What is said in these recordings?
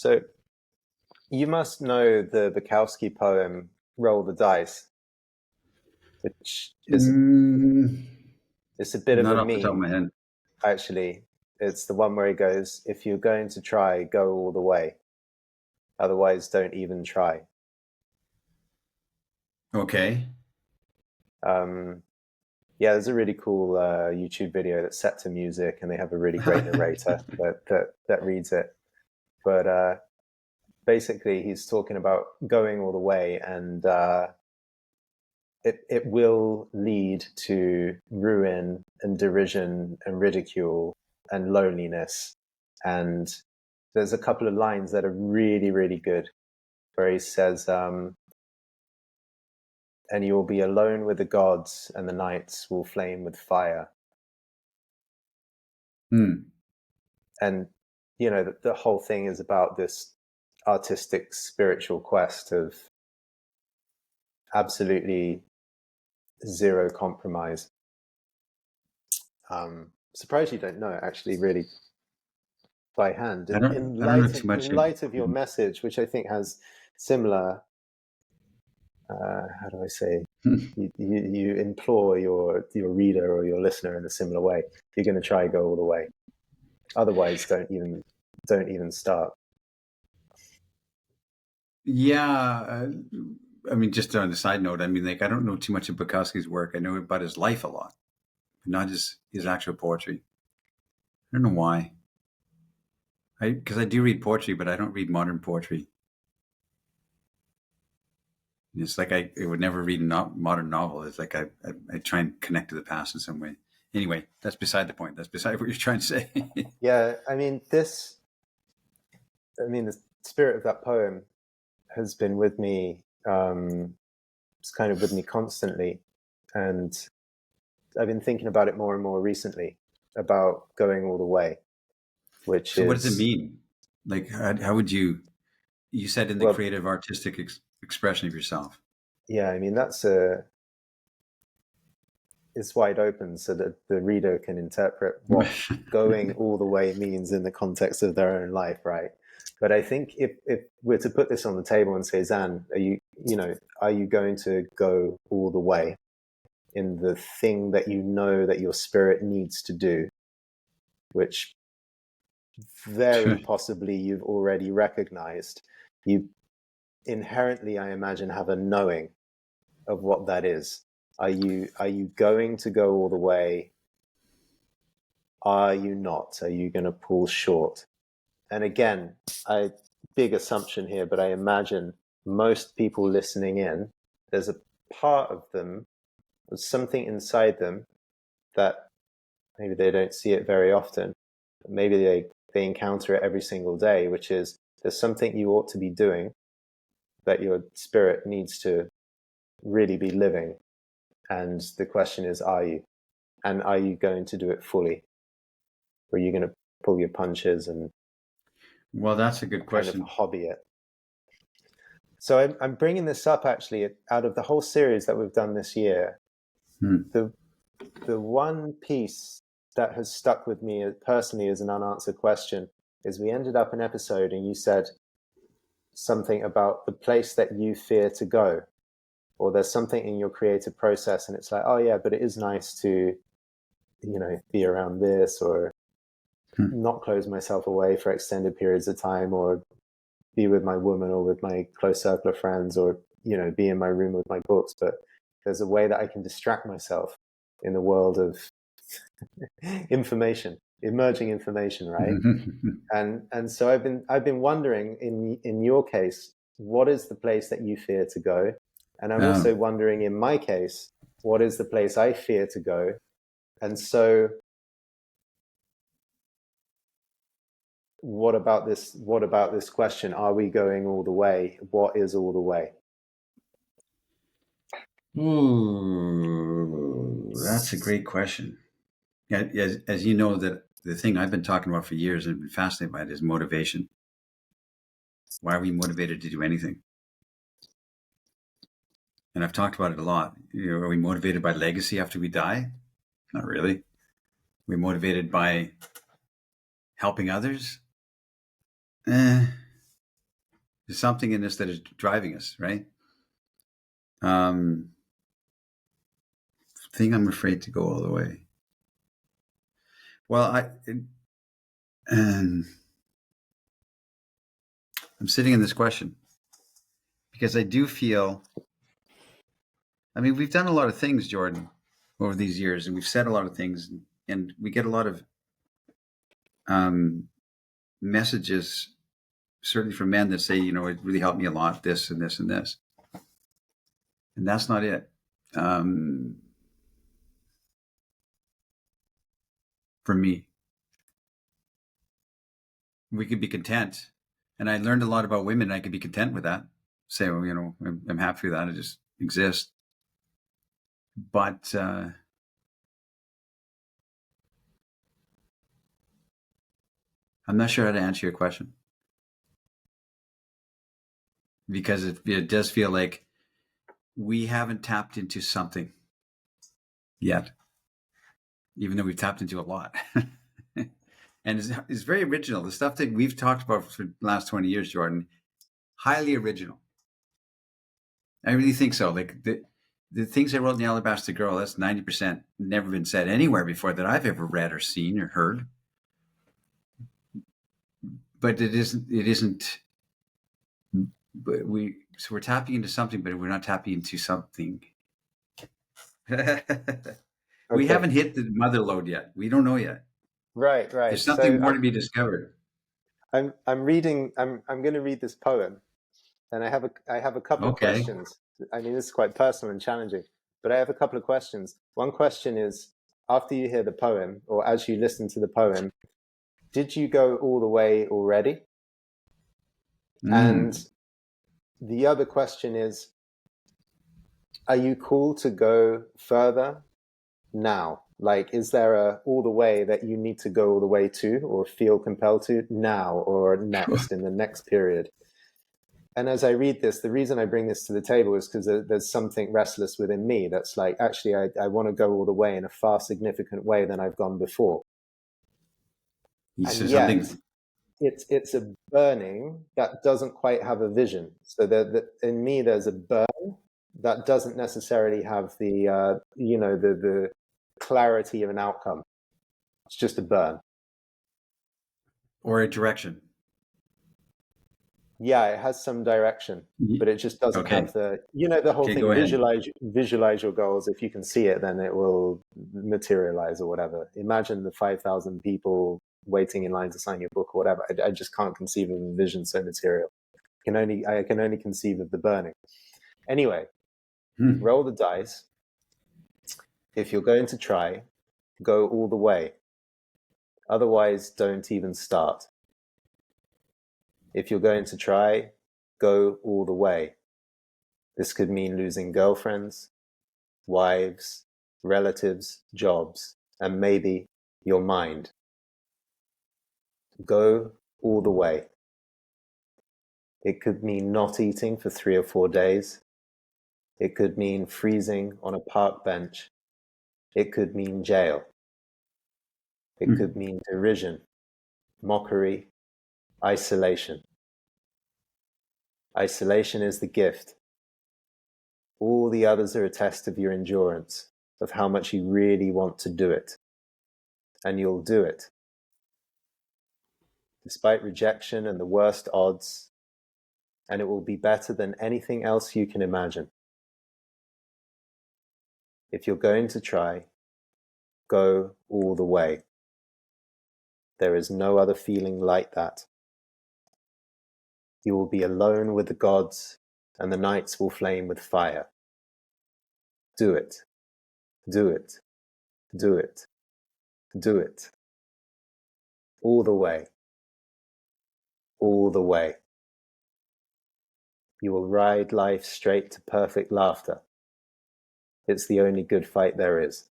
So you must know the Bukowski poem "Roll the Dice," which is Mm, it's a bit of not a off the top of meme, my head. actually. It's the one where he goes, "If you're going to try, go all the way. Otherwise, don't even try." Okay. Yeah, there's a really cool YouTube video that's set to music, and they have a really great narrator that reads it. But basically, he's talking about going all the way, and it will lead to ruin and derision and ridicule and loneliness. And there's a couple of lines that are really, really good, where he says, "And you will be alone with the gods, and the nights will flame with fire." And the whole thing is about this artistic spiritual quest of absolutely zero compromise. Surprised you don't know it, actually, really, by hand. I In don't know too much. in light of your message, which I think has similar, how do I say, you implore your reader or your listener in a similar way. You're going to try go all the way. Otherwise, don't even start. Yeah. I mean, just on a side note, I mean, like, I don't know too much of Bukowski's work. I know about his life a lot, but not his actual poetry. I don't know why. Because I do read poetry, but I don't read modern poetry. It's like I would never read a modern novel. It's like I try and connect to the past in some way. Anyway, that's beside the point. That's beside what you're trying to say. Yeah, I mean, the spirit of that poem has been with me. It's kind of with me constantly, and I've been thinking about it more and more recently, about going all the way, which So is. what does it mean? Like, how would you said in the creative artistic expression of yourself? Yeah, I mean, it's wide open so that the reader can interpret what going all the way means in the context of their own life, right? But I think if we're to put this on the table and say, Zan, are you going to go all the way in the thing that you know that your spirit needs to do, which very possibly you've already recognized? You inherently, I imagine, have a knowing of what that is. Are you going to go all the way? Are you not? Are you going to pull short? And again, big assumption here, but I imagine most people listening in, there's a part of them, there's something inside them that maybe they don't see it very often, but maybe they encounter it every single day, which is there's something you ought to be doing that your spirit needs to really be living. And the question is, are you? And are you going to do it fully? Or are you going to pull your punches and well, that's a good question. Kind of hobby it? So I'm bringing this up actually out of the whole series that we've done this year. The one piece that has stuck with me personally as an unanswered question is we ended up an episode and you said something about the place that you fear to go, or there's something in your creative process and it's like, oh yeah, but it is nice to, be around this, or not close myself away for extended periods of time, or be with my woman or with my close circle of friends, or, be in my room with my books. But there's a way that I can distract myself in the world of emerging information, right? And so I've been wondering in your case, what is the place that you fear to go? And I'm also wondering in my case, what is the place I fear to go? And so what about this question? Are we going all the way? What is all the way? Ooh, that's a great question. Yeah, as you know, that the thing I've been talking about for years and been fascinated by it is motivation. Why are we motivated to do anything? And I've talked about it a lot. Are we motivated by legacy after we die? Not really. Are we motivated by helping others? There's something in us that is driving us, right? Thing I'm afraid to go all the way. Well, I'm sitting in this question because I do feel, I mean, we've done a lot of things, Jordan, over these years, and we've said a lot of things, and we get a lot of messages, certainly from men that say, you know, it really helped me a lot, this and this and this. And that's not it. For me, we could be content. And I learned a lot about women, and I could be content with that. Say, well, you know, I'm happy with that. I just exist. But I'm not sure how to answer your question, because it does feel like we haven't tapped into something yet, even though we've tapped into a lot. And it's very original. The stuff that we've talked about for the last 20 years, Jordan, highly original. I really think so. Like the things I wrote in The Alabaster Girl, that's 90% never been said anywhere before that I've ever read or seen or heard. But it isn't, but we're tapping into something, but we're not tapping into something. We haven't hit the mother lode yet. We don't know yet. Right. There's something more to be discovered. I'm going to read this poem, and I have a couple of questions. I mean, this is quite personal and challenging, but I have a couple of questions. One question is, after you hear the poem, or as you listen to the poem, did you go all the way already? And the other question is, are you called to go further now? Like, is there all the way that you need to go all the way to, or feel compelled to now, or next, in the next period? And as I read this, the reason I bring this to the table is because there's something restless within me that's like, actually, I want to go all the way in a far significant way than I've gone before. And yet, it's a burning that doesn't quite have a vision. So in me, there's a burn that doesn't necessarily have the the clarity of an outcome. It's just a burn or a direction. Yeah, it has some direction, but it just doesn't have the whole thing. Visualize your goals. If you can see it, then it will materialize or whatever. Imagine the 5,000 people waiting in line to sign your book or whatever. I just can't conceive of a vision so material. I can only conceive of the burning. Anyway, roll the dice. If you're going to try, go all the way. Otherwise, don't even start. If you're going to try, go all the way. This could mean losing girlfriends, wives, relatives, jobs, and maybe your mind. Go all the way. It could mean not eating for 3 or 4 days. It could mean freezing on a park bench. It could mean jail. It could mean derision, mockery, isolation. Isolation is the gift. All the others are a test of your endurance, of how much you really want to do it. And you'll do it. Despite rejection and the worst odds, and it will be better than anything else you can imagine. If you're going to try, go all the way. There is no other feeling like that. You will be alone with the gods, and the nights will flame with fire. Do it. Do it. Do it. Do it. All the way. All the way. You will ride life straight to perfect laughter. It's the only good fight there is.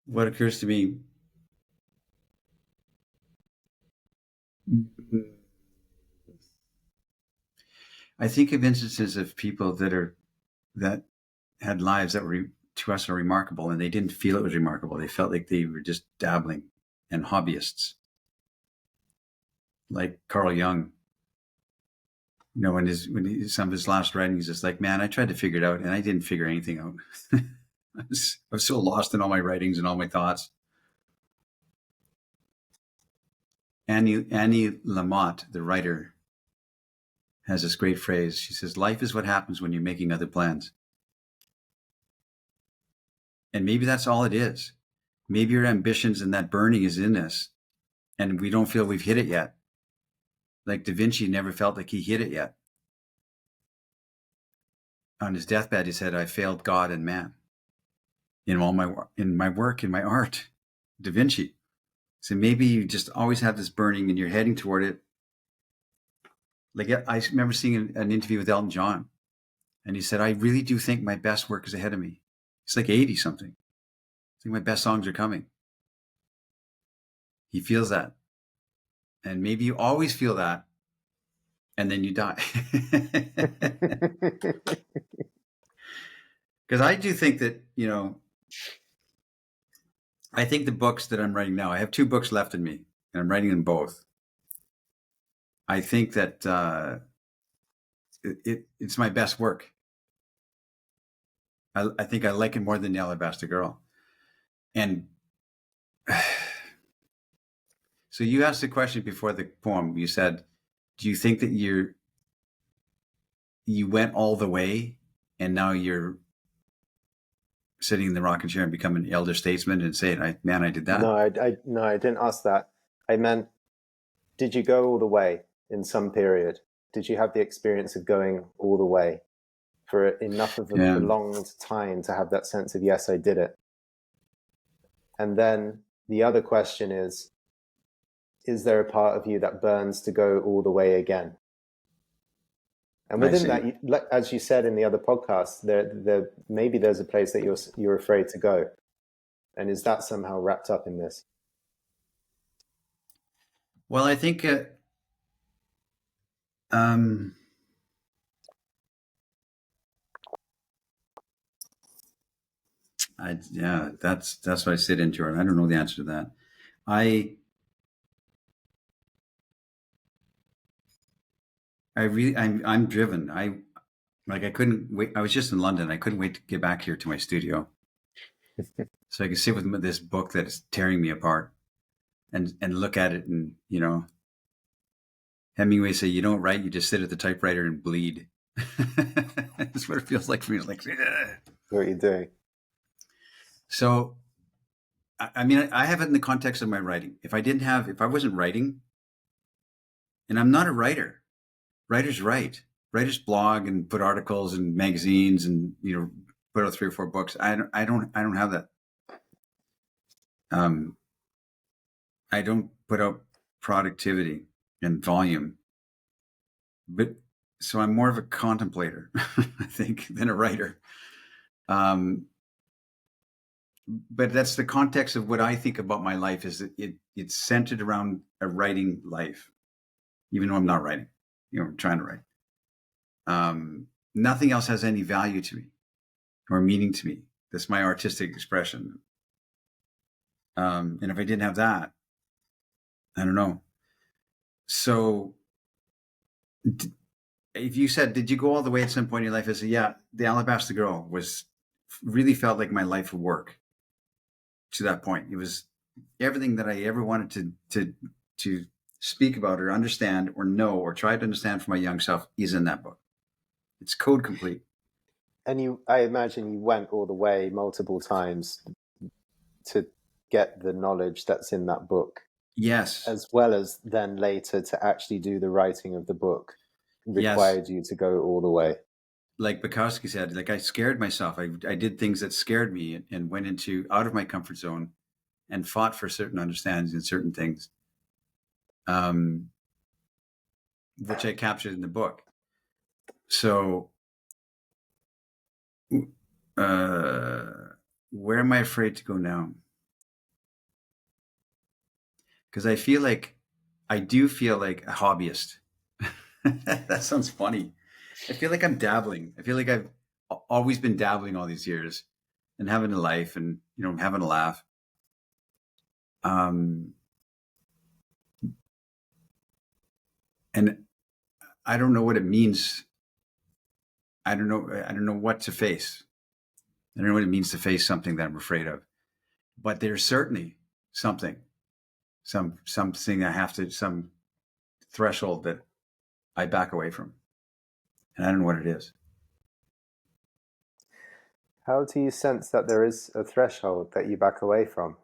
What occurs to me, I think of instances of people that had lives that were to us are remarkable, and they didn't feel it was remarkable. They felt like they were just dabbling and hobbyists, like Carl Jung. You know, some of his last writings, it's like, man, I tried to figure it out, and I didn't figure anything out. I was so lost in all my writings and all my thoughts. Annie Lamott, the writer, has this great phrase. She says, "Life is what happens when you're making other plans." And maybe that's all it is. Maybe your ambitions and that burning is in us, and we don't feel we've hit it yet. Like Da Vinci never felt like he hit it yet. On his deathbed, he said, "I failed God and man in my work, in my art." Da Vinci. So maybe you just always have this burning and you're heading toward it. Like, I remember seeing an interview with Elton John, and he said, "I really do think my best work is ahead of me." He's like 80 something. I think my best songs are coming. He feels that. And maybe you always feel that, and then you die. Because I do think that, you know, I think the books that I'm writing now, I have 2 books left in me, and I'm writing them both. I think that it's my best work. I think I like it more than The Alabaster Girl. And so you asked the question before the poem. You said, do you think that you went all the way and now you're sitting in the rocking chair and become an elder statesman and saying, I did that? No, I didn't ask that. I meant, did you go all the way in some period? Did you have the experience of going all the way for enough of a prolonged time to have that sense of, yes, I did it? And then the other question is there a part of you that burns to go all the way again? And within that, as you said in the other podcast, there maybe there's a place that you're afraid to go. And is that somehow wrapped up in this? Well, I think that's what I sit into it. I don't know the answer to that. I'm driven. I couldn't wait. I was just in London. I couldn't wait to get back here to my studio, so I could sit with this book that is tearing me apart, and look at it. And, you know, Hemingway said, "You don't write. You just sit at the typewriter and bleed." That's what it feels like for me. It's like, ugh. What are you doing? So, I mean, I have it in the context of my writing. If I wasn't writing, and I'm not a writer. Writers write. Writers blog and put articles in magazines and, you know, put out 3 or 4 books. I don't have that. I don't put out productivity and volume, but so I'm more of a contemplator, I think, than a writer. But that's the context of what I think about my life, is that it's centered around a writing life, even though I'm not writing, you know, I'm trying to write. Nothing else has any value to me or meaning to me. That's my artistic expression. And if I didn't have that, I don't know. So if you said, did you go all the way at some point in your life? I said, yeah, The Alabaster Girl really felt like my life of work to that point. It was everything that I ever wanted to speak about or understand or know or try to understand for my young self is in that book. It's code complete. And I imagine you went all the way multiple times to get the knowledge that's in that book. Yes. As well as then later to actually do the writing of the book required you to go all the way. Like Bukowski said, like, I scared myself. I did things that scared me and went out of my comfort zone and fought for certain understandings and certain things, which I captured in the book. So where am I afraid to go now? Because I do feel like a hobbyist. That sounds funny. I feel like I'm dabbling. I feel like I've always been dabbling all these years and having a life and, having a laugh. Um, and I don't know what it means. I don't know. I don't know what to face. I don't know what it means to face something that I'm afraid of. But there's certainly something, something I have to, some threshold that I back away from, and I don't know what it is. How do you sense that there is a threshold that you back away from?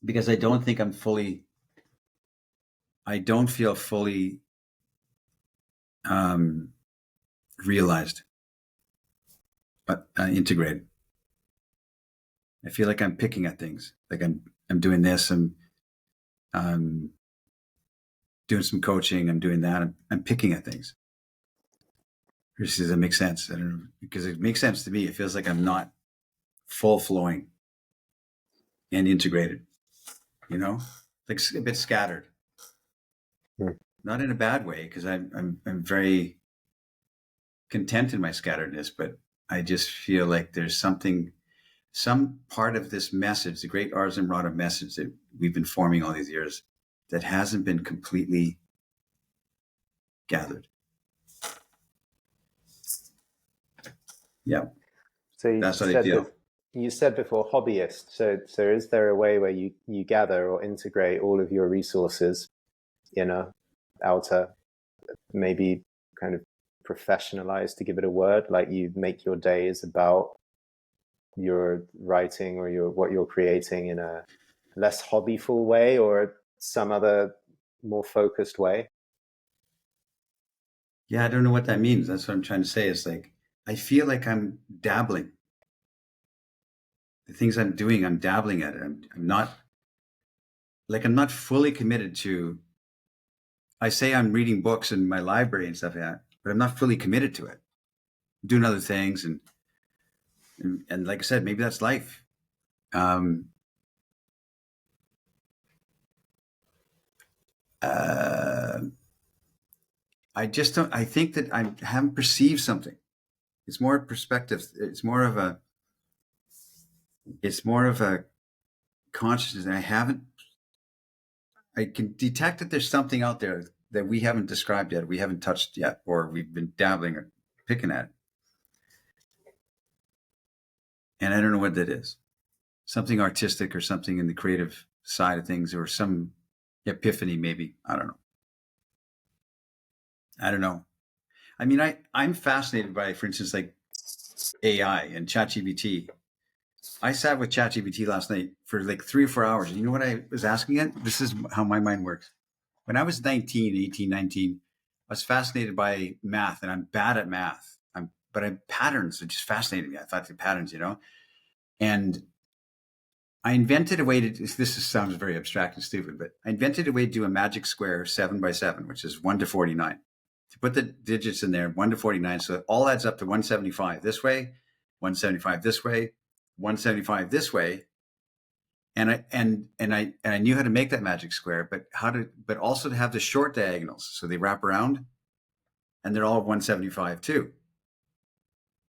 Because I don't think I'm fully. I don't feel fully realized, but integrated. I feel like I'm picking at things. Like I'm doing this. I'm doing some coaching. I'm doing that. I'm picking at things. Does that make sense? I don't know, because it makes sense to me. It feels like I'm not full flowing and integrated. Like a bit scattered. Hmm. Not in a bad way, because I'm very content in my scatteredness, but I just feel like there's some part of this message, the great Ars Amrata message that we've been forming all these years, that hasn't been completely gathered. Yeah, So that's what I feel. you said before hobbyist. So is there a way where you gather or integrate all of your resources, inner, outer, maybe kind of professionalized, to give it a word, like you make your days about your writing or what you're creating in a less hobbyful way or some other more focused way? Yeah, I don't know what that means. That's what I'm trying to say. It's like I feel like I'm dabbling. The things I'm doing, I'm dabbling at it. I'm not I'm not fully committed to. I say I'm reading books in my library and stuff like that, but I'm not fully committed to it. I'm doing other things, and like I said, maybe that's life. Um, uh, I just don't. I think that I haven't perceived something. It's more perspective. It's more of a. It's more of a consciousness. And I haven't. I can detect that there's something out there that we haven't described yet, we haven't touched yet, or we've been dabbling or picking at, and I don't know what that is. Something artistic or something in the creative side of things, or some epiphany, maybe. I don't know. I don't know. I mean, I'm fascinated by, for instance, like AI and ChatGPT. I sat with ChatGPT last night for like 3 or 4 hours. And you know what I was asking it? This is how my mind works. When I was 19, 18, 19, I was fascinated by math, and I'm bad at math. But patterns are just fascinating me. I thought the patterns, and I invented a way to, sounds very abstract and stupid, but I invented a way to do a magic square 7 by 7, which is 1 to 49. To put the digits in there, 1 to 49, so it all adds up to 175 this way, 175 this way, 175 this way. And I knew how to make that magic square, but also to have the short diagonals, so they wrap around, and they're all 175 too,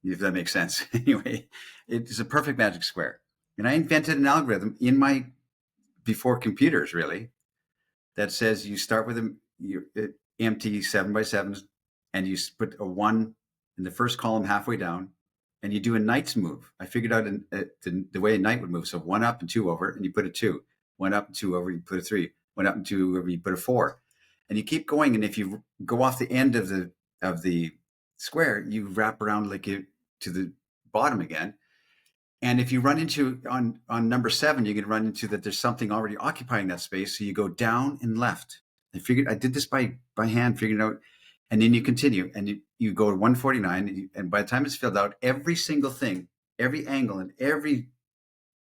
if that makes sense. Anyway, it's a perfect magic square. And I invented an algorithm before computers, really, that says you start with your empty 7 by 7s, and you put a 1 in the first column halfway down, and you do a knight's move. I figured out the way a knight would move. So 1 up and 2 over, and you put a 2. 1 up and 2 over, you put a 3. 1 up and 2 over, you put a 4. And you keep going. And if you go off the end of the square, you wrap around to the bottom again. And if you run into on number 7, you can run into that there's something already occupying that space. So you go down and left. I did this by hand, figuring out, and then you continue, and you go to 149, and by the time it's filled out, every single thing, every angle, and every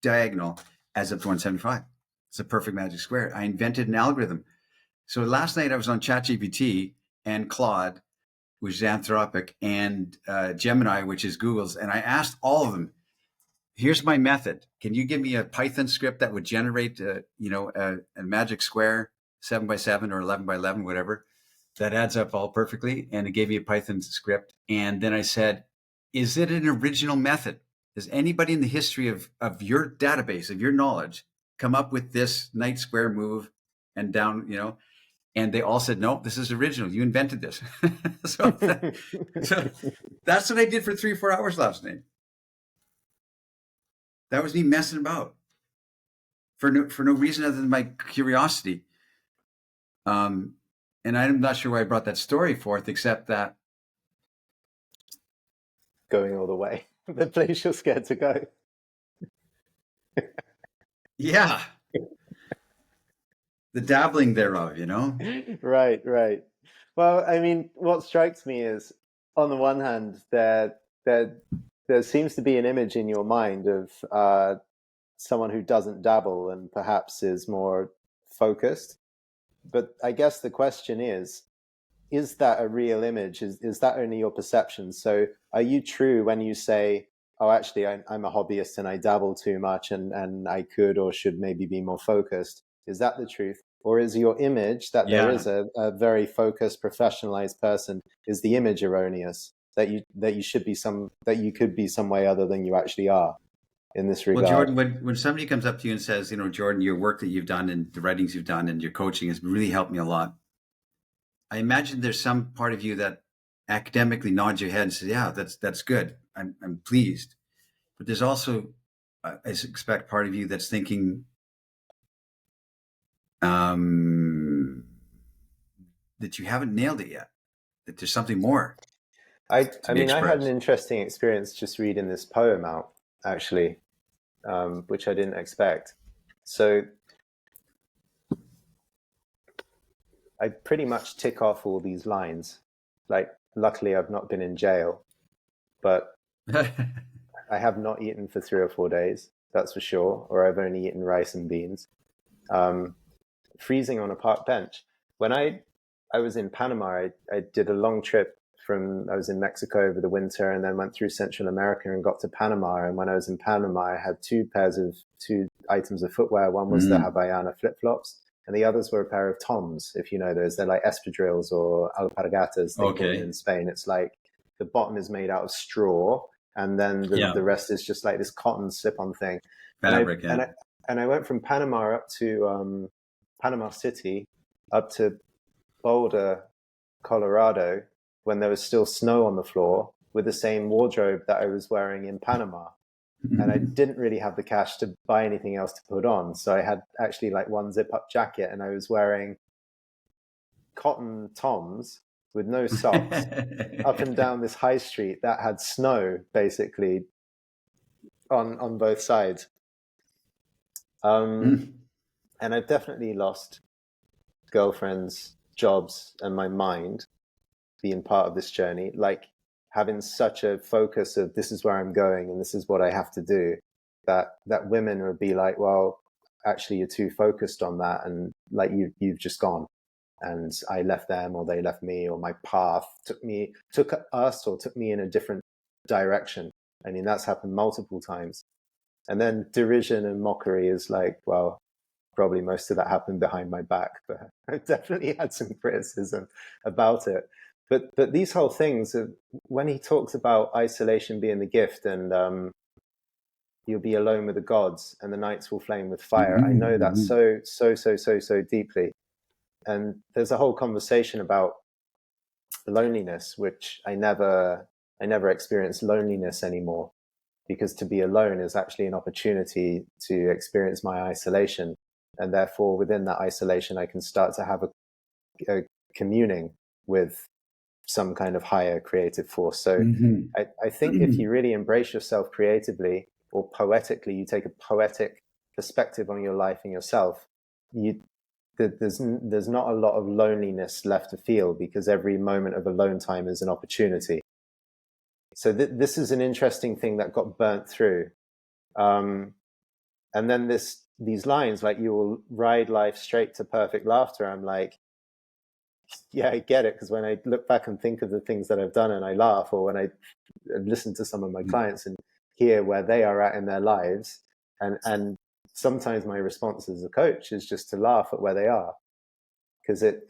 diagonal adds up to 175. It's a perfect magic square. I invented an algorithm. So last night I was on ChatGPT and Claude, which is Anthropic, and Gemini, which is Google's, and I asked all of them, here's my method. Can you give me a Python script that would generate, a magic square 7 by 7 or 11 by 11, whatever? that adds up all perfectly. And it gave me a Python script. And then I said, is it an original method? Does anybody in the history of your database, of your knowledge, come up with this night square move and down, you know? And they all said, no, this is original. You invented this. so that's what I did for 3 or 4 hours last night. That was me messing about for no reason other than my curiosity. And I'm not sure why I brought that story forth, except that going all the way, the place you're scared to go. yeah, the dabbling thereof, you know? Right, right. Well, I mean, what strikes me is, on the one hand, there seems to be an image in your mind of someone who doesn't dabble and perhaps is more focused. But I guess the question is that a real image? Is that only your perception? So are you true when you say, oh, actually, I'm a hobbyist and I dabble too much and I could or should maybe be more focused? Is that the truth? Or is your image that there Yeah. is a very focused, professionalized person, is the image erroneous? That you should be that you could be some way other than you actually are in this Well, regard? Jordan, when somebody comes up to you and says, you know, Jordan, your work that you've done and the writings you've done and your coaching has really helped me a lot, I imagine there's some part of you that academically nods your head and says, yeah, that's good. I'm pleased. But there's also, I expect, part of you that's thinking that you haven't nailed it yet, that there's something more I to be mean, I had an expressed. interesting experience just reading this poem out, actually, which I didn't expect. So I pretty much tick off all these lines. Like, luckily, I've not been in jail, but I have not eaten for 3 or 4 days, that's for sure, or I've only eaten rice and beans. Um, Freezing on a park bench. When I was in Panama, I did a long trip I was in Mexico over the winter and then went through Central America and got to Panama. And when I was in Panama, I had two items of footwear. One was the Havaiana flip-flops and the others were a pair of Toms, if you know those. They're like espadrilles or alpargatas, they call them in Spain. It's like the bottom is made out of straw and then the rest is just like this cotton slip-on thing. Fabric, And I went from Panama up to Panama City, up to Boulder, Colorado, when there was still snow on the floor, with the same wardrobe that I was wearing in Panama. And I didn't really have the cash to buy anything else to put on. So I had actually like one zip up jacket and I was wearing cotton Toms with no socks up and down this high street that had snow basically on both sides. And I've definitely lost girlfriends, jobs, and my mind being part of this journey, like having such a focus of this is where I'm going and this is what I have to do, that women would be like, well, actually you're too focused on that and like you've just gone. And I left them or they left me or my path took us or took me in a different direction. I mean, that's happened multiple times. And then derision and mockery is like, well, probably most of that happened behind my back, but I've definitely had some criticism about it. But these whole things, when he talks about isolation being the gift and you'll be alone with the gods and the nights will flame with fire, I know that so deeply. And there's a whole conversation about loneliness, which I never experienced loneliness anymore, because to be alone is actually an opportunity to experience my isolation. And therefore, within that isolation, I can start to have a communing with some kind of higher creative force. So I think if you really embrace yourself creatively or poetically, you take a poetic perspective on your life and yourself, there's not a lot of loneliness left to feel, because every moment of alone time is an opportunity. So this is an interesting thing that got burnt through. And then these lines, like, you will ride life straight to perfect laughter. I'm like, yeah, I get it. Because when I look back and think of the things that I've done and I laugh, or when I listen to some of my clients and hear where they are at in their lives, and sometimes my response as a coach is just to laugh at where they are, because it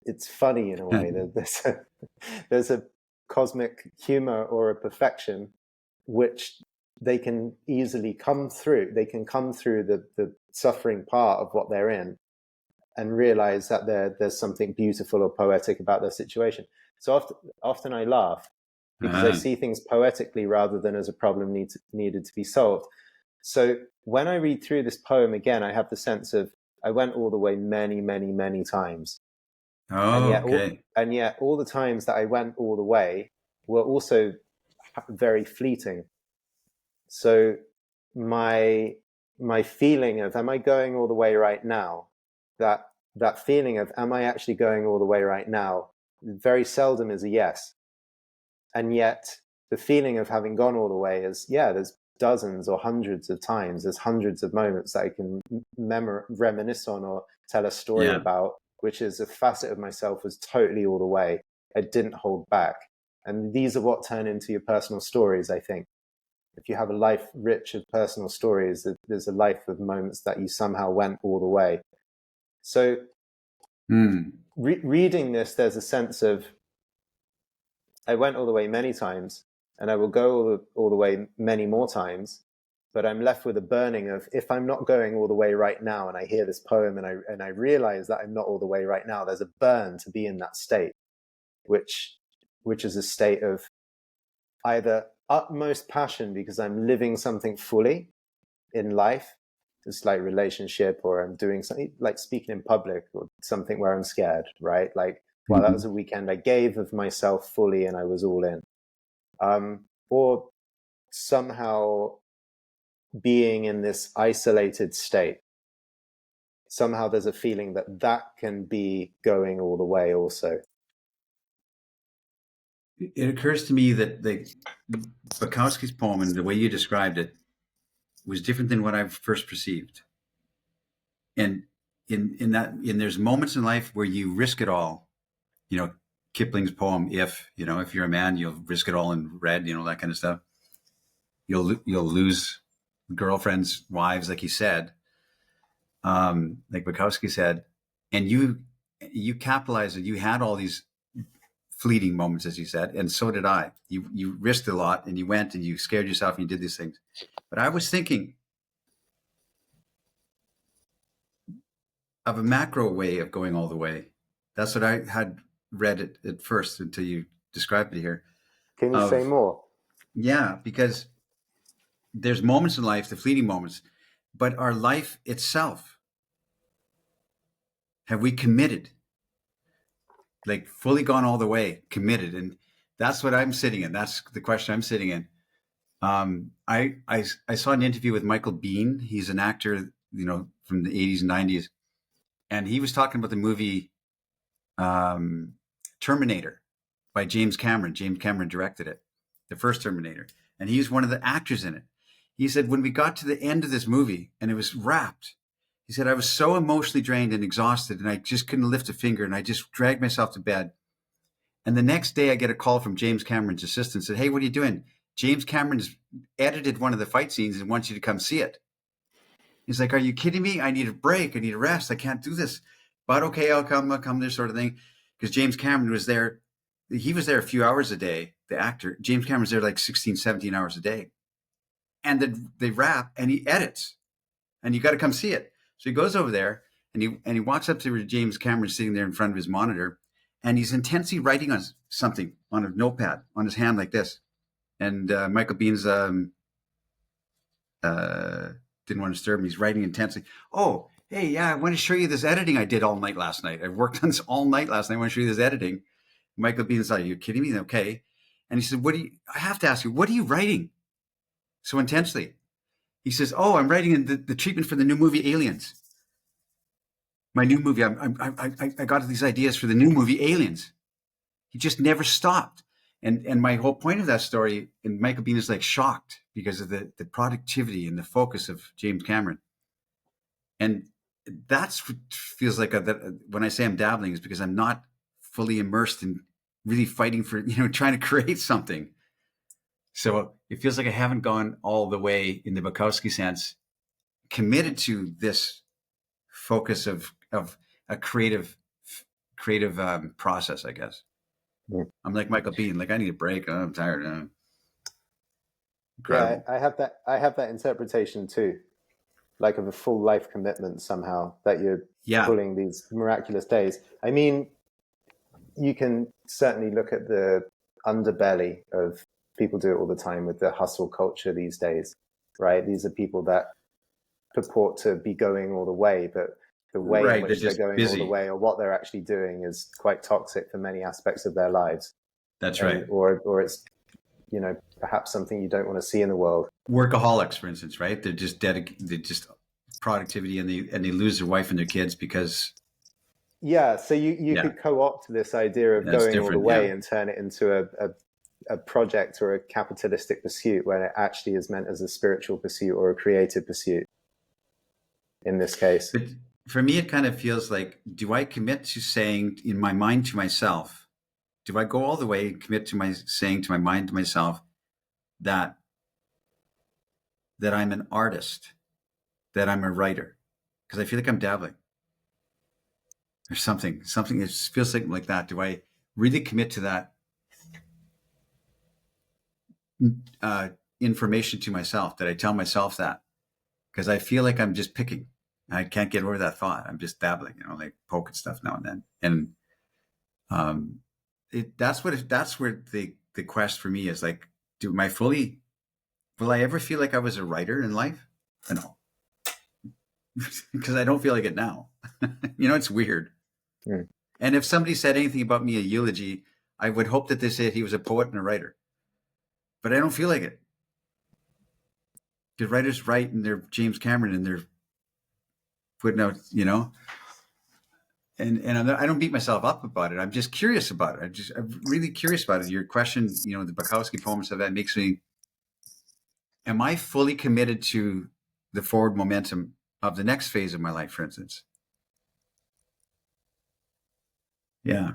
it's funny in a way that there's a cosmic humor or a perfection which they can easily come through. They can come through the suffering part of what they're in and realize that there's something beautiful or poetic about their situation. So often I laugh because I see things poetically rather than as a problem needed to be solved. So when I read through this poem again, I have the sense of I went all the way many, many, many times. Oh, okay. And yet all the times that I went all the way were also very fleeting. So my feeling of am I going all the way right now, that feeling of am I actually going all the way right now, very seldom is a yes. And yet the feeling of having gone all the way is, yeah, there's dozens or hundreds of times, there's hundreds of moments that I can reminisce on or tell a story Yeah. about, which is a facet of myself was totally all the way. I didn't hold back. And these are what turn into your personal stories, I think. If you have a life rich of personal stories, there's a life of moments that you somehow went all the way. So reading this, there's a sense of I went all the way many times, and I will go all the way many more times, but I'm left with a burning of if I'm not going all the way right now, and I hear this poem and I realize that I'm not all the way right now, there's a burn to be in that state, which is a state of either utmost passion because I'm living something fully in life, just like relationship, or I'm doing something like speaking in public or something where I'm scared, right? Like, wow, that was a weekend I gave of myself fully and I was all in. Or somehow being in this isolated state. Somehow there's a feeling that can be going all the way also. It occurs to me that Bukowski's poem and the way you described it was different than what I've first perceived. And there's moments in life where you risk it all. You know, Kipling's poem, if you're a man, you'll risk it all in red, that kind of stuff. You'll lose girlfriends, wives, like he said, like Bukowski said, and you capitalized it. You had all these fleeting moments, as you said, and so did I. You risked a lot, and you went and you scared yourself, and you did these things. But I was thinking of a macro way of going all the way. That's what I had read it at first until you described it here. Can you say more? Yeah, because there's moments in life, the fleeting moments, but our life itself, have we committed? Like fully gone all the way, committed? And that's what I'm sitting in. That's the question I'm sitting in. I saw an interview with Michael Biehn. He's an actor, from the 80s and 90s. And he was talking about the movie Terminator by James Cameron. James Cameron directed it, the first Terminator. And he was one of the actors in it. He said, when we got to the end of this movie and it was wrapped, he said, I was so emotionally drained and exhausted and I just couldn't lift a finger and I just dragged myself to bed. And the next day I get a call from James Cameron's assistant, said, hey, what are you doing? James Cameron's edited one of the fight scenes and wants you to come see it. He's like, are you kidding me? I need a break. I need a rest. I can't do this. But okay, I'll come, this sort of thing. Because James Cameron was there. He was there a few hours a day, the actor. James Cameron's there like 16, 17 hours a day. And they wrap and he edits. And you got to come see it. So he goes over there and he walks up to James Cameron sitting there in front of his monitor. And he's intensely writing on something on a notepad on his hand like this. And Michael Bihn's didn't want to disturb him. He's writing intensely. Oh, hey, yeah, I want to show you this editing I did all night last night. I worked on this all night last night. I want to show you this editing. Michael Bihn's like, are you kidding me? Okay. And he said, I have to ask you, what are you writing so intensely? He says, oh, I'm writing in the treatment for the new movie Aliens. My new movie. I got these ideas for the new movie Aliens. He just never stopped. And my whole point of that story, and Michael Biehn is like shocked because of the productivity and the focus of James Cameron. And that's what feels like when I say I'm dabbling is because I'm not fully immersed in really fighting for, trying to create something. So it feels like I haven't gone all the way in the Bukowski sense, committed to this focus of a creative creative process, I guess. Mm. I'm like Michael Bean, like I need a break. I'm tired. Yeah, Incredible. I have that. I have that interpretation too, like of a full life commitment somehow that you're Yeah. pulling these miraculous days. I mean, you can certainly look at the underbelly of people do it all the time with the hustle culture these days, right? These are people that purport to be going all the way, but the way in Right. They're which they're just going all the busy. way or what they're actually doing is quite toxic for many aspects of their lives. That's And right. or it's, perhaps something you don't want to see in the world. Workaholics, for instance, right? They're just dedicated. They just productivity, and they lose their wife and their kids because Yeah, so you yeah, could co-opt this idea of that's going all the different. Yeah. way and turn it into a project or a capitalistic pursuit when it actually is meant as a spiritual pursuit or a creative pursuit in this case. But for me, it kind of feels like, do I commit to saying in my mind to myself, do I go all the way and commit to my saying to my mind to myself that I'm an artist, that I'm a writer? Because I feel like I'm dabbling or something. It feels like that. Do I really commit to that uh, information to myself? That I tell myself that? Because I feel like I'm just picking. I can't get over that thought. I'm just dabbling, like poking stuff now and then. And um, that's where the quest for me is like, will I ever feel like I was a writer in life? No, because I don't feel like it now. It's weird. Mm. And if somebody said anything about me, a eulogy, I would hope that they said he was a poet and a writer. But I don't feel like it. The writers write and they're James Cameron and they're putting out, and I don't beat myself up about it. I'm just curious about it. I'm really curious about it. Your question, the Bukowski poems, that makes me, am I fully committed to the forward momentum of the next phase of my life, for instance? Yeah.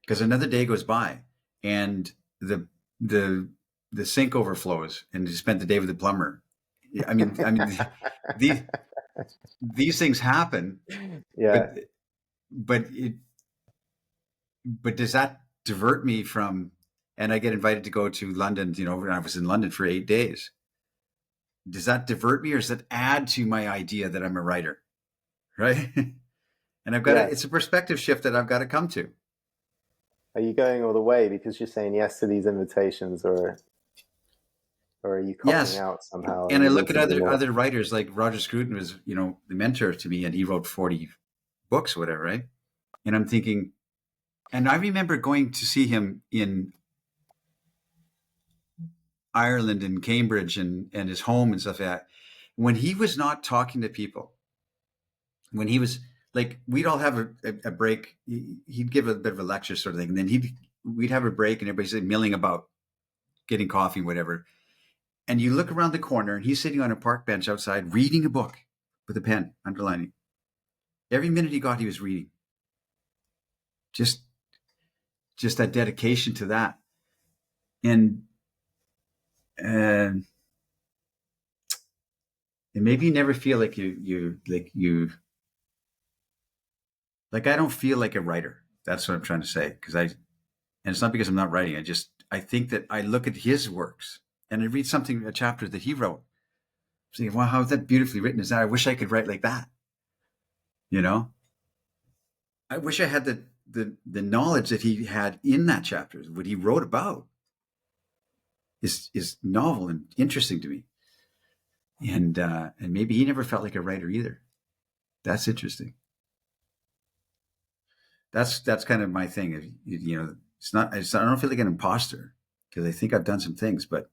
Because another day goes by and the, the, the sink overflows and you spent the day with the plumber. I mean, these, these things happen, but, Yeah, but it, but does that divert me from, and I get invited to go to London, when I was in London for 8 days. Does that divert me or does that add to my idea that I'm a writer? Right. And yeah. it's a perspective shift that I've got to come to. Are you going all the way because you're saying yes to these invitations, or are you copping Yes. out somehow And and I you need look at to do more? other writers like Roger Scruton was, the mentor to me and he wrote 40 books, whatever. Right. And I'm thinking, and I remember going to see him in Ireland and Cambridge and his home and stuff like that. When he was not talking to people, when he was like, we'd all have a break. He'd give a bit of a lecture sort of thing. And then we'd have a break and everybody's like milling about getting coffee, whatever. And you look around the corner and he's sitting on a park bench outside reading a book with a pen, underlining. Every minute he got, he was reading. Just that dedication to that. And maybe you never feel like like I don't feel like a writer. That's what I'm trying to say. And it's not because I'm not writing. I think that I look at his works and I read a chapter that he wrote. I'm thinking, wow, how is that beautifully written? Is that, I wish I could write like that. I wish I had the knowledge that he had in that chapter. What he wrote about is novel and interesting to me. And maybe he never felt like a writer either. That's interesting. That's kind of my thing. I don't feel like an imposter because I think I've done some things, but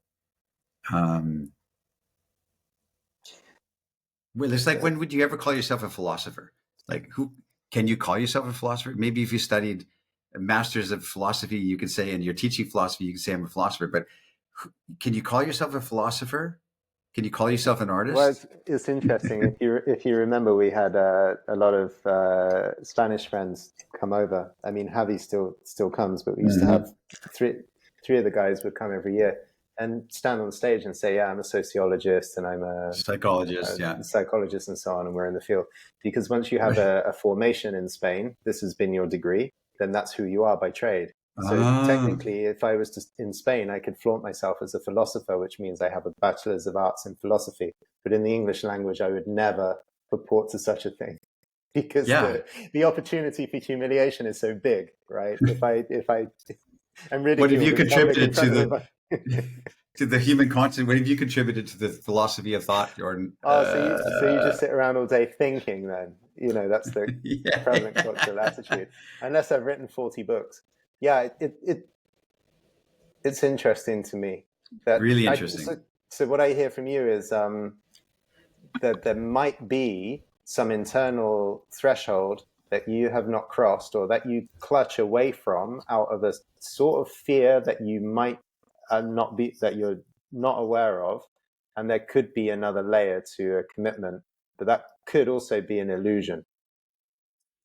well, it's like, when would you ever call yourself a philosopher? Like, who can you call yourself a philosopher? Maybe if you studied a master's of philosophy, you could say, and you're teaching philosophy, you could say I'm a philosopher. But can you call yourself a philosopher? Can you call yourself an Well, artist? it's interesting. If you remember, we had a lot of Spanish friends come over. I mean, Javi still comes, but we used to Mm-hmm. have three of the guys would come every year, and stand on stage and say, yeah, I'm a sociologist and I'm Psychologist, a yeah. psychologist and so on, and we're in the field. Because once you have a formation in Spain, this has been your degree, then that's who you are by trade. So Ah, technically, if I was in Spain, I could flaunt myself as a philosopher, which means I have a bachelor's of arts in philosophy. But in the English language, I would never purport to such a thing because yeah. the opportunity for humiliation is so big, right? If I am What have you ridiculed in public in contributed front to of the everyone. to the human conscience? What have you contributed to the philosophy of thought, Jordan? Oh, so you just sit around all day thinking then? That's the prevalent Yeah. cultural attitude. Unless I've written 40 books. Yeah, it's interesting to me that Really I interesting. so what I hear from you is that there might be some internal threshold that you have not crossed or that you clutch away from out of a sort of fear that you might not be that you're not aware of, and there could be another layer to a commitment, but that could also be an illusion.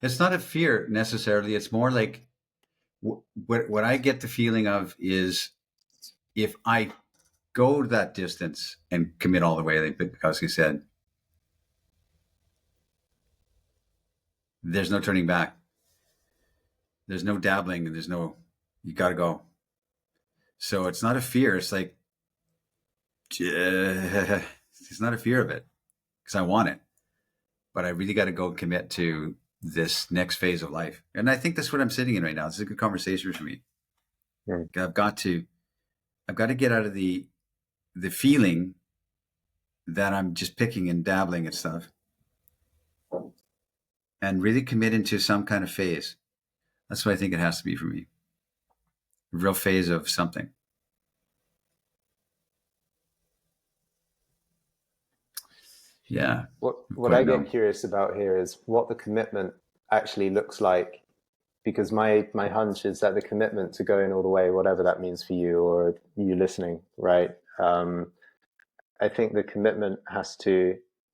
It's not a fear necessarily. It's more like what I get the feeling of is if I go that distance and commit all the way, like Bukowski said, there's no turning back. There's no dabbling, and there's no, you got to go. So it's not a fear. It's like, it's not a fear of it because I want it, but I really got to go commit to this next phase of life. And I think that's what I'm sitting in right now. This is a good conversation for me. Mm. I've got to get out of the feeling that I'm just picking and dabbling and stuff and really commit into some kind of phase. That's what I think it has to be for me. A real phase of something. Yeah. What Quite I get know. curious about here is what the commitment actually looks like, because my hunch is that the commitment to going all the way, whatever that means for you or you listening, right? I think the commitment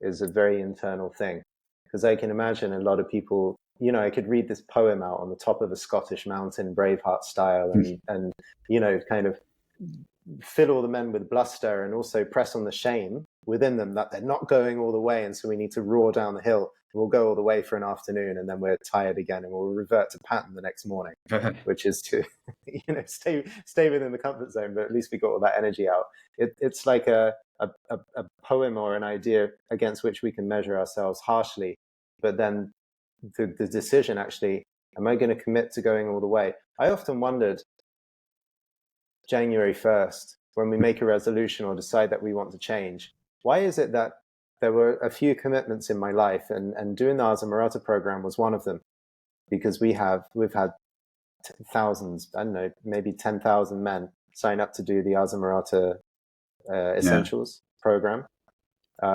is a very internal thing, because I can imagine a lot of people. I could read this poem out on the top of a Scottish mountain, Braveheart style, and kind of fill all the men with bluster and also press on the shame within them that they're not going all the way, and so we need to roar down the hill. We'll go all the way for an afternoon, and then we're tired again, and we'll revert to pattern the next morning, which is to stay within the comfort zone. But at least we got all that energy out. It's like a poem or an idea against which we can measure ourselves harshly, but then the decision actually, am I going to commit to going all the way? I often wondered, January 1st, when we make a resolution or decide that we want to change, why is it that there were a few commitments in my life, and doing the Asa Marata program was one of them, because we've had thousands, I don't know, maybe 10,000 men sign up to do the Asa Marata Essentials program,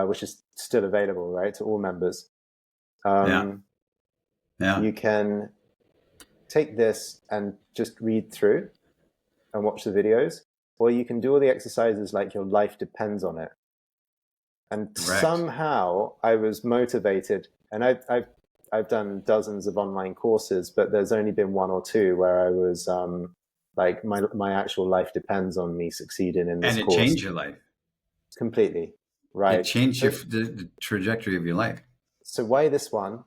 which is still available, right, to all members. Yeah. You can take this and just read through and watch the videos, or you can do all the exercises like your life depends on it. And Correct. somehow I was motivated, and I've done dozens of online courses, but there's only been one or two where I was like my actual life depends on me succeeding in this And it course changed your life. completely, It right? changed So the trajectory of your life. so why this one,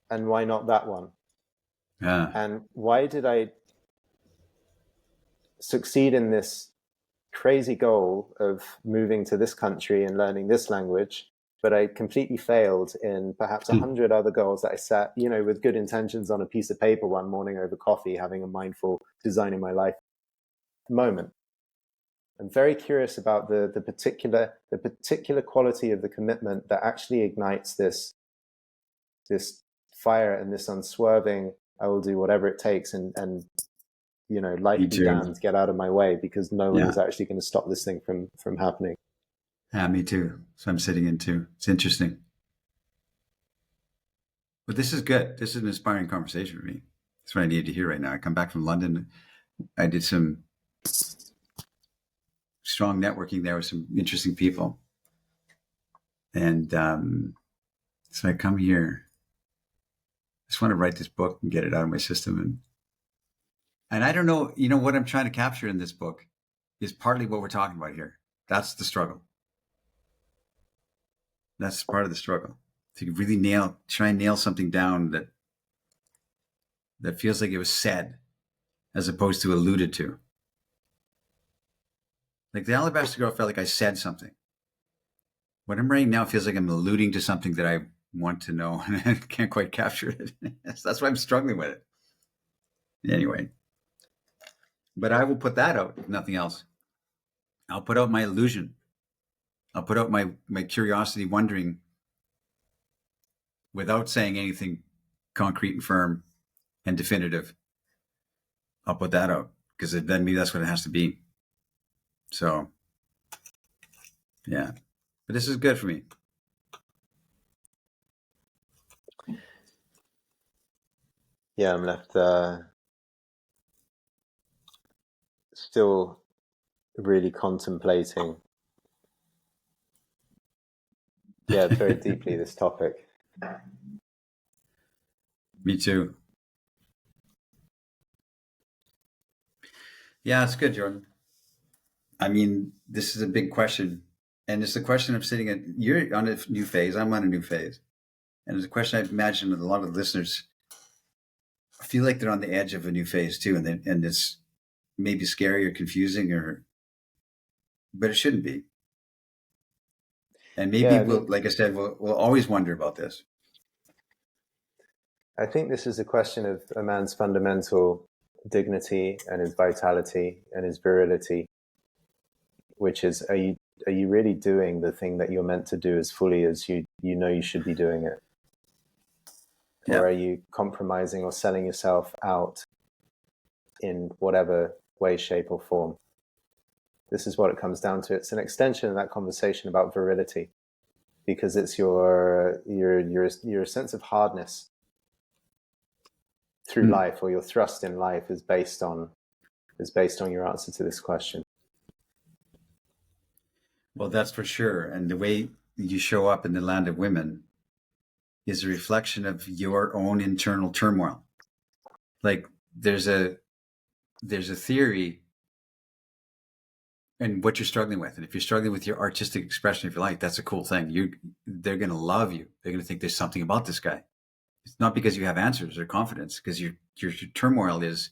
and why not that one? Yeah. And why did I succeed in this crazy goal of moving to this country and learning this language, but I completely failed in perhaps 100 other goals that I set, with good intentions on a piece of paper one morning over coffee, having a mindful designing my life moment. I'm very curious about the particular quality of the commitment that actually ignites this fire and this unswerving, I will do whatever it takes, and Me life be too. damned, get out of my way, because no one Yeah. is actually going to stop this thing from happening. Yeah, me too. So I'm sitting in too. It's interesting. But this is good. This is an inspiring conversation for me. That's what I needed to hear right now. I come back from London. I did some strong networking there with some interesting people. And so I come here. I just want to write this book and get it out of my system. And I don't know, what I'm trying to capture in this book. is partly what we're talking about here. That's the struggle. That's part of the struggle. To really try and nail something down that feels like it was said as opposed to alluded to. Like the Alabaster Girl felt like I said something. What I'm writing now feels like I'm alluding to something that I want to know and I can't quite capture it. That's why I'm struggling with it. Anyway, but I will put that out, if nothing else. I'll put out my illusion. I'll put out my curiosity, wondering, without saying anything concrete and firm and definitive. I'll put that out because then maybe that's what it has to be. So, yeah. But this is good for me. Yeah, I'm left still really contemplating. Yeah, very deeply this topic. Me too. Yeah, it's good, Jordan. I mean, this is a big question. And it's a question of sitting at, you're on a new phase, I'm on a new phase. And it's a question I imagine that a lot of listeners feel like they're on the edge of a new phase too. And it's maybe scary or confusing but it shouldn't be. And maybe like I said, we'll always wonder about this. I think this is a question of a man's fundamental dignity and his vitality and his virility, which is, are you really doing the thing that you're meant to do as fully as you know you should be doing it? Yeah. Or are you compromising or selling yourself out in whatever way, shape, or form? This is what it comes down to. It's an extension of that conversation about virility, because it's your sense of hardness through life, or your thrust in life is based on your answer to this question. Well, that's for sure. And the way you show up in the land of women is a reflection of your own internal turmoil. Like there's a theory and what you're struggling with. And if you're struggling with your artistic expression of your life, that's a cool thing. They're going to love you. They're going to think there's something about this guy. It's not because you have answers or confidence, because your turmoil is,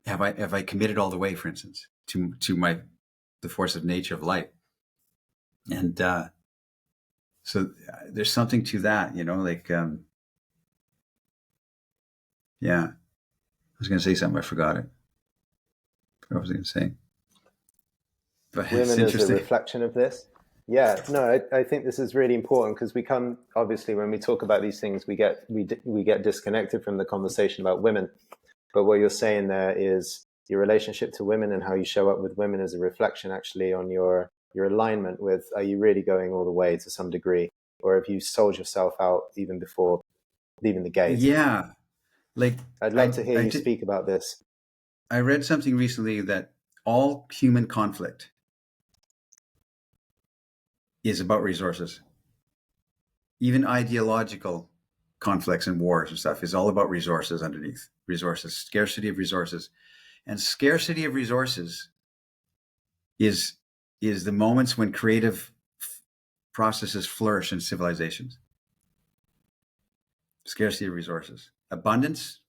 have I committed all the way, for instance, to the force of nature of life. And so there's something to that, like, yeah, I was going to say something. I forgot it. What was I going to say? But women is a reflection of this. Yeah, no, I think this is really important, because we come, obviously, when we talk about these things, we get disconnected from the conversation about women. But what you're saying there is your relationship to women and how you show up with women is a reflection actually on your alignment with, are you really going all the way to some degree? Or have you sold yourself out even before leaving the gate? Yeah. Like, I'd love to hear you speak about this. I read something recently that all human conflict is about resources. Even ideological conflicts and wars and stuff is all about resources underneath. Resources, scarcity of resources. And scarcity of resources is the moments when creative processes flourish in civilizations. Scarcity of resources. Abundance,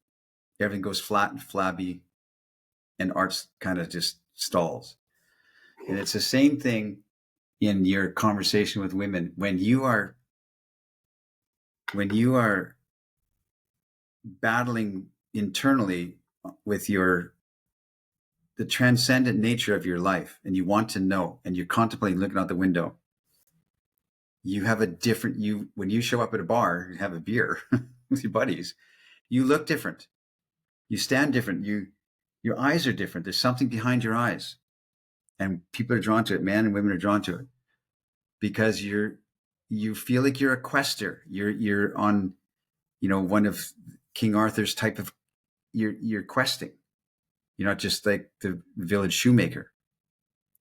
everything goes flat and flabby, and art's kind of just stalls. And it's the same thing in your conversation with women. When you are battling internally with the transcendent nature of your life, and you want to know, and you're contemplating looking out the window, you have a different, when you show up at a bar and have a beer with your buddies, you look different. You stand different. Your eyes are different. There's something behind your eyes, and people are drawn to it. Men and women are drawn to it because you feel like you're a quester. You're on, one of King Arthur's type of, you're questing. You're not just like the village shoemaker.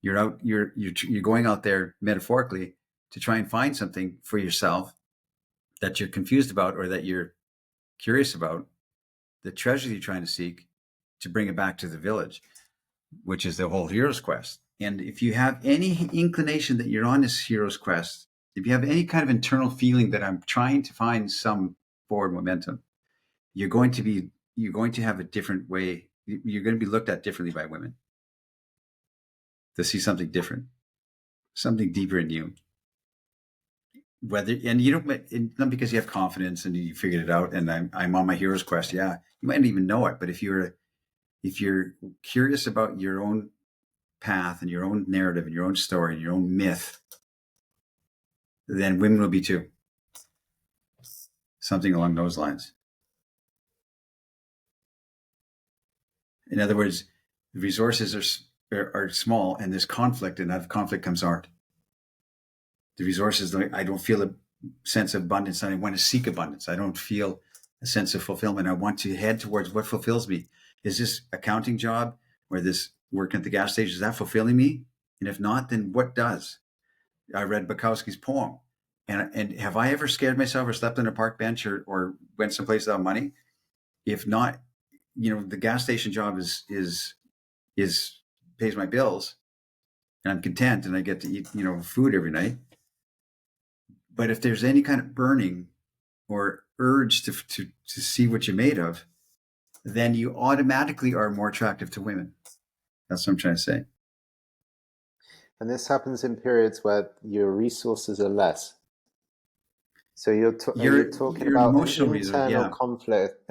You're going out there metaphorically to try and find something for yourself that you're confused about or that you're curious about, the treasure you're trying to seek, to bring it back to the village. which is the whole hero's quest. And if you have any inclination that you're on this hero's quest, if you have any kind of internal feeling that I'm trying to find some forward momentum, you're going to have a different way. You're going to be looked at differently by women to see something different, something deeper in you. And you don't, not because you have confidence and you figured it out and I'm on my hero's quest. Yeah. You might not even know it, but if you're curious about your own path and your own narrative and your own story and your own myth, then women will be too. Something along those lines. In other words, the resources are small and there's conflict, and out of conflict comes art. The resources, I don't feel a sense of abundance, and I want to seek abundance. I don't feel a sense of fulfillment. I want to head towards what fulfills me. Is this accounting job or this working at the gas station, is that fulfilling me? And if not, then what does? I read Bukowski's poem. And have I ever scared myself or slept on a park bench or went someplace without money? If not, the gas station job is pays my bills and I'm content and I get to eat, food every night. But if there's any kind of burning or urge to see what you're made of, then you automatically are more attractive to women. That's what I'm trying to say. And this happens in periods where your resources are less. So you're talking about an internal conflict,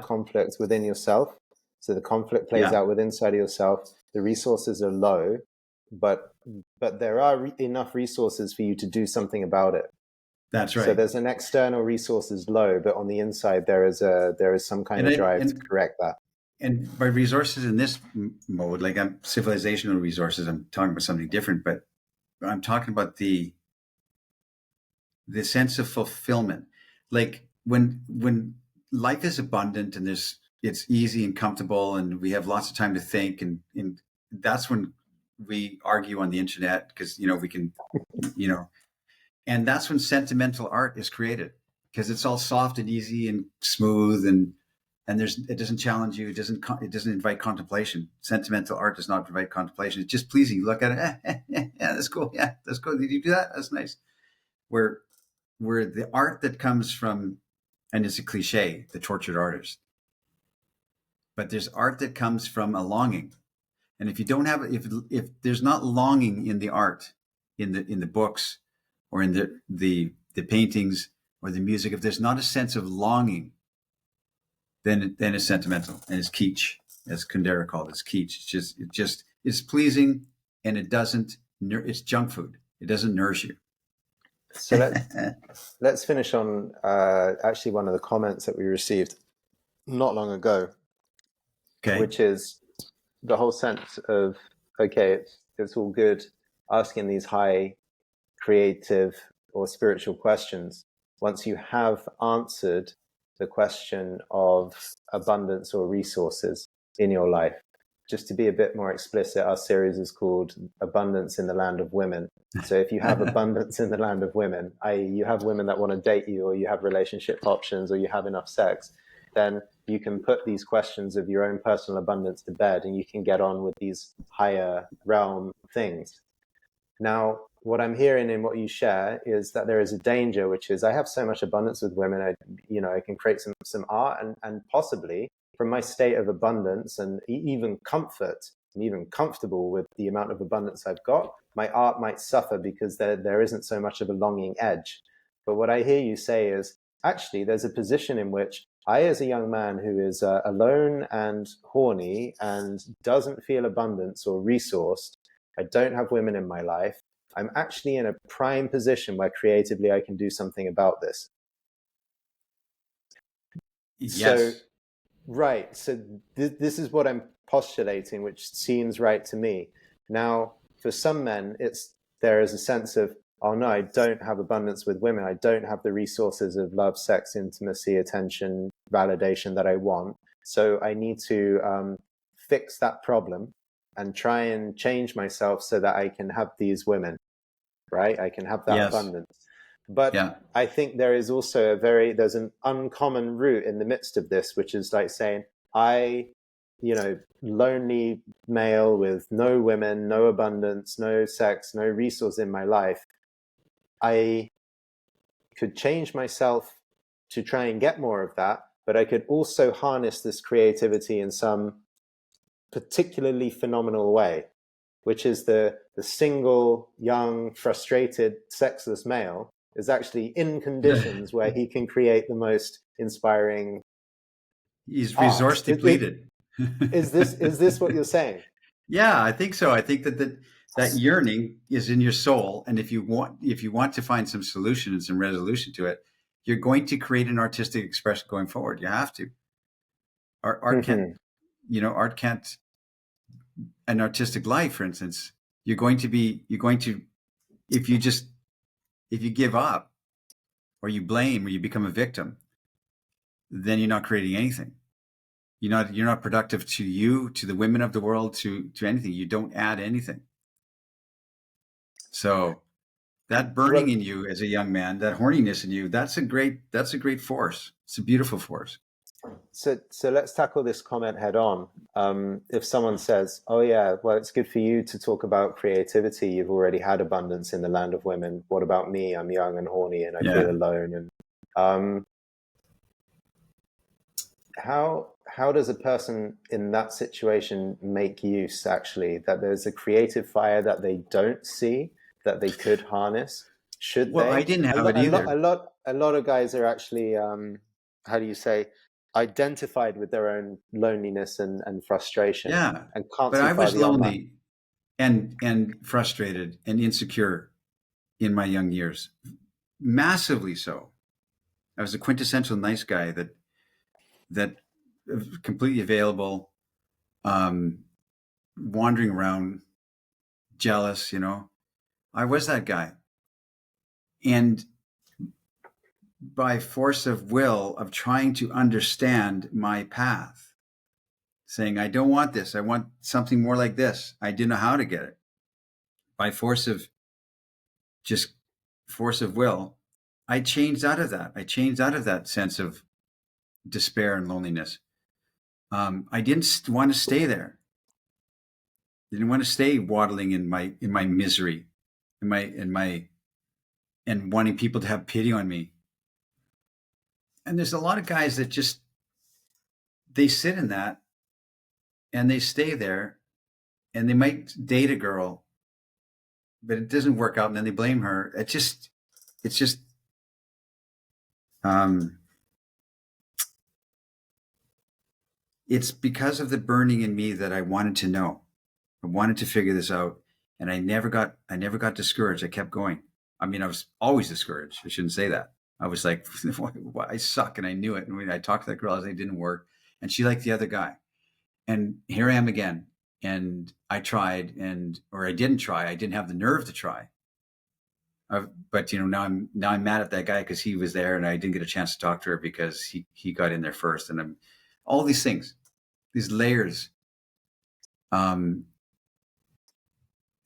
conflict within yourself. So the conflict plays out within inside of yourself. The resources are low, but there are enough resources for you to do something about it. That's right. So there's an external resources low, but on the inside there is some kind of drive to correct that. And by resources in this mode, like I'm civilizational resources, I'm talking about something different, but I'm talking about the sense of fulfillment. Like when life is abundant and it's easy and comfortable and we have lots of time to think, and that's when we argue on the internet because, we can, and that's when sentimental art is created because it's all soft and easy and smooth and it doesn't challenge you. It doesn't invite contemplation. Sentimental art does not invite contemplation. It's just pleasing. You look at it. Yeah, that's cool. Yeah, that's cool. Did you do that? That's nice. Where the art that comes from, and it's a cliche, the tortured artist, but there's art that comes from a longing. And if you don't have, if there's not longing in the art, in the books or in the paintings or the music, if there's not a sense of longing, then it's sentimental and it's kitsch, as Kundera called it. It's kitsch. It's pleasing and it's junk food. It doesn't nourish you. So let's finish on actually one of the comments that we received not long ago, which is the whole sense of, okay, it's all good asking these high creative or spiritual questions. Once you have answered the question of abundance or resources in your life, just to be a bit more explicit, our series is called Abundance in the Land of Women. So if you have abundance in the land of women, i.e. you have women that want to date you, or you have relationship options, or you have enough sex, then you can put these questions of your own personal abundance to bed and you can get on with these higher realm things. Now, what I'm hearing in what you share is that there is a danger, which is I have so much abundance with women, I can create some art and possibly from my state of abundance and even comfort, I'm even comfortable with the amount of abundance I've got, my art might suffer because there isn't so much of a longing edge. But what I hear you say is, actually, there's a position in which I, as a young man who is alone and horny and doesn't feel abundance or resourced, I don't have women in my life, I'm actually in a prime position where creatively I can do something about this. Yes. So, right. So this is what I'm postulating, which seems right to me. Now, for some men, there is a sense of, oh no, I don't have abundance with women. I don't have the resources of love, sex, intimacy, attention, validation that I want. So I need to fix that problem and try and change myself so that I can have these women, right? I can have that abundance. But I think there is also there's an uncommon root in the midst of this, which is like saying, I lonely male with no women, no abundance, no sex, no resource in my life, I could change myself to try and get more of that, but I could also harness this creativity in some particularly phenomenal way, which is the single, young, frustrated, sexless male is actually in conditions where he can create the most inspiring He's art. resource depleted. Is this what you're saying? Yeah, I think so. I think that yearning is in your soul, and if you want to find some solution and some resolution to it, you're going to create an artistic expression going forward. You have to. Art can't, art can't. An artistic life, for instance, you're going to if you give up or you blame or you become a victim, then you're not creating anything. You're not productive to you, to the women of the world, to anything. You don't add anything. So that burning Well, in you as a young man, that horniness in you, that's a great force. It's a beautiful force. so let's tackle this comment head on. If someone says, "Oh yeah, well, it's good for you to talk about creativity. You've already had abundance in the land of women. What about me? I'm young and horny, and I feel Yeah. alone." And how does a person in that situation make use, actually, that there's a creative fire that they don't see that they could harness? Should Well, I they? didn't A have lot, it either. a lot of guys are actually, how do you say, identified with their own loneliness and frustration Yeah. and can't But see I far was beyond that. lonely and frustrated and insecure in my young years. Massively so. I was a quintessential nice guy that completely available, wandering around, jealous. I was that guy, and by force of will of trying to understand my path, saying I don't want this, I want something more like this. I didn't know how to get it. By just force of will, I changed out of that. I changed out of that sense of despair and loneliness. I didn't want to stay there. Didn't want to stay waddling in my misery, and wanting people to have pity on me. And there's a lot of guys that just they sit in that and they stay there, and they might date a girl, but it doesn't work out, and then they blame her. It's just um, it's because of the burning in me that I wanted to know. I wanted to figure this out, and I never got discouraged. I kept going. I mean, I was always discouraged. I shouldn't say that. I was like, I suck, and I knew it. And when I talked to that girl, I was like, it didn't work, and she liked the other guy. And here I am again. And I tried, or I didn't try. I didn't have the nerve to try. But now I'm mad at that guy because he was there, and I didn't get a chance to talk to her because he got in there first. And I'm all these things, these layers.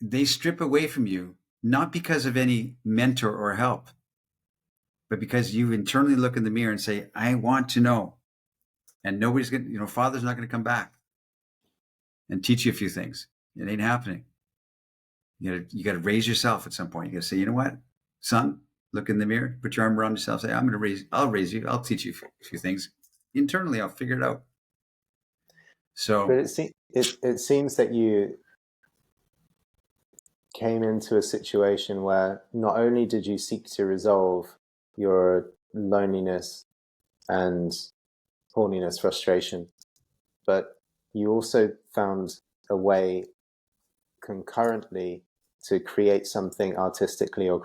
They strip away from you, not because of any mentor or help, but because you internally look in the mirror and say, I want to know. And nobody's going to, Father's not going to come back and teach you a few things. It ain't happening. You got to raise yourself at some point. You got to say, you know what, son, look in the mirror, put your arm around yourself, say, I'll raise you. I'll teach you a few things. Internally, I'll figure it out. But So, it seems that you came into a situation where not only did you seek to resolve your loneliness and horniness, frustration, but you also found a way concurrently to create something artistically or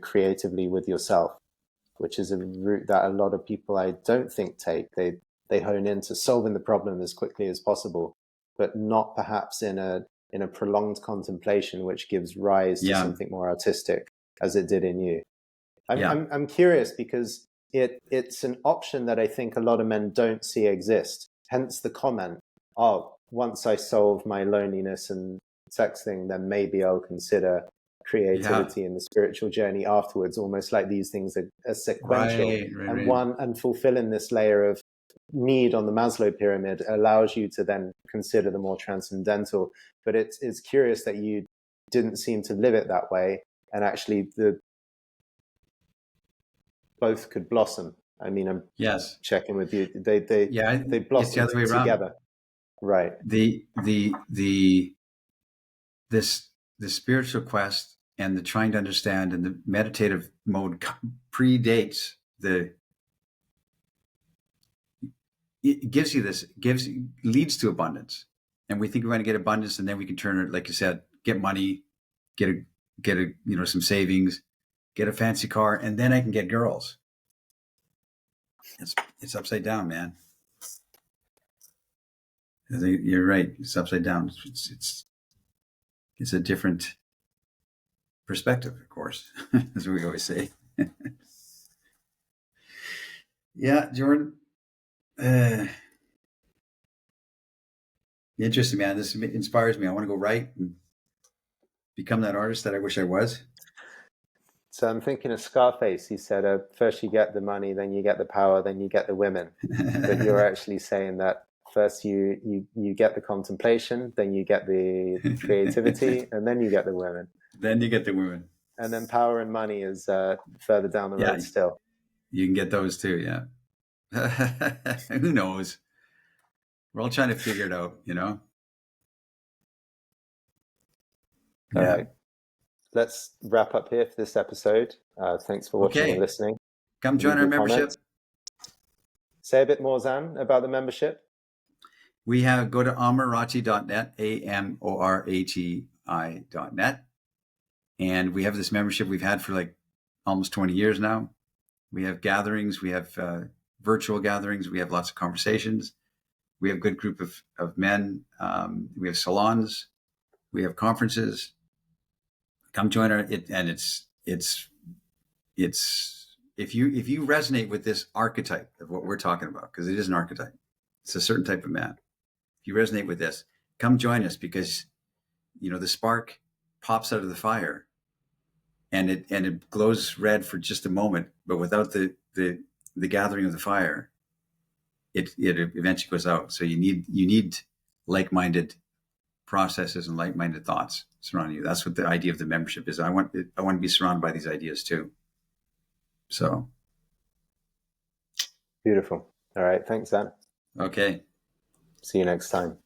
creatively with yourself, which is a route that a lot of people, I don't think, take. They hone into solving the problem as quickly as possible, but not perhaps in a prolonged contemplation, which gives rise to yeah, something more artistic, as it did in you. yeah, I'm curious because it's an option that I think a lot of men don't see exist. Hence the comment, "Oh, once I solve my loneliness and sex thing, then maybe I'll consider yeah. creativity and the spiritual journey afterwards." Almost like these things are sequential, Right, right, and right. one and fulfilling this layer of need on the Maslow pyramid allows you to then consider the more transcendental. But it's curious that you didn't seem to live it that way, and actually both could blossom. I mean, I'm Yes. checking with you. They It's the blossom other way around. together, right? This the spiritual quest and the trying to understand and the meditative mode predates the. It leads to abundance, and we think we're going to get abundance, and then we can turn it, like you said, get money, get a some savings, get a fancy car, and then I can get girls. It's upside down, man. You're right. It's upside down. It's a different perspective, of course, as we always say. Yeah, Jordan. Interesting, man. This inspires me. I want to go write and become that artist that I wish I was. So I'm thinking of Scarface. He said, first you get the money, then you get the power, then you get the women. But you're actually saying that first you get the contemplation, then you get the creativity, and then you get the women. Then you get the women. And then power and money is further down the road still. You can get those too, yeah. Who knows? We're all trying to figure it out, All right. Let's wrap up here for this episode. Thanks for watching and listening. Come join our membership. Say a bit more, Zan, about the membership. We go to amorati.net, amorati.net. And we have this membership we've had for like almost 20 years now. We have gatherings. We have virtual gatherings. We have lots of conversations. We have a good group of men. We have salons. We have conferences. Come join and it's if you resonate with this archetype of what we're talking about, because it is an archetype, it's a certain type of man. If you resonate with this, come join us, because the spark pops out of the fire, and it glows red for just a moment, but without the gathering of the fire, it eventually goes out. So you need like-minded processes and like-minded thoughts surrounding you. That's what the idea of the membership is. I want to be surrounded by these ideas too. So beautiful. All right, thanks, Zan. Okay, see you next time.